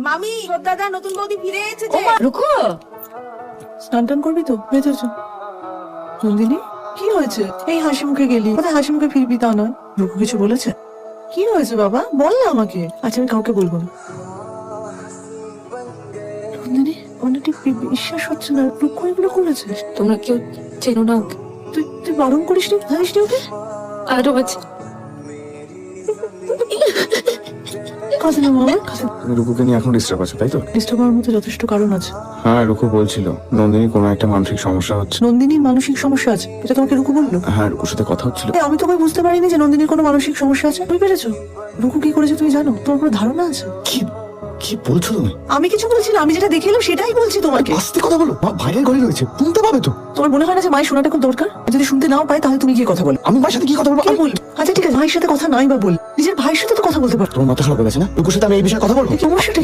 মামি দাদা নতুন বৌদি ফিরে এসেছে। রুকু, স্নান টান করবি তো? ভেতর চল। নন্দিনী, কি হয়েছে? এই হাসি মুখে গেলি, কোথায় হাসি মুখে ফিরবি তা নয়। রুকু কিছু বলেছে? কি হয়েছে বাবা, বল না আমাকে। আচ্ছা, আমি কাউকে বলবো না। নন্দিনী, আমার ঠিক বিশ্বাস হচ্ছে না, রুকু এগুলো করেছে। তোমরা কেউ চেনো না ওকে? তুই বারণ করিস নি, জানিস নি ওকে? আরো আছে। কাছে না মামা, কাছে। তুমি রুকুকে নিয়ে এখন ডিস্টার্ব আছে, তাই তো? ডিস্টার্ব হওয়ার মতো যথেষ্ট কারণ আছে। হ্যাঁ, রুকু বলছিল নন্দিনী কোনো একটা মানসিক সমস্যা হচ্ছে। নন্দিনীর মানসিক সমস্যা আছে, এটা তোমাকে রুকু বললো? হ্যাঁ, রুকুর সাথে কথা হচ্ছিল। আমি তোকে বুঝতে পারিনি যে নন্দিনীর কোনো মানসিক সমস্যা আছে। তুমি পেরেছো? রুকু কি করেছে তুমি জানো? তোমার কোনো ধারণা আছে? কি কি বলছো তুমি? আমি কিছু বলছি না, আমি যেটা দেখে এলাম সেটাই বলছি তোমাকে। আস্তে কথা বলো, মা বাইরের ঘরে রয়েছে, শুনতে পাবে তো। তোমার মনে হয় না যে মায়ের শোনাটা খুব দরকার? যদি শুনতে নাও পাই তাহলে তুমি গিয়ে কথা বলো। আমি মায়ের সাথে কি কথা বলবো? কি বলবো? আচ্ছা ঠিক আছে, ভাইয়ের সাথে কথা নাই বা বল, নিজের ভাইয়ের সাথে তো কথা বলতে পারো। তোমার মাথা খারাপ হয়ে গেছে না? রুকুর সাথে আমি এই বিষয়ে কথা বলবো? তোমার সাথে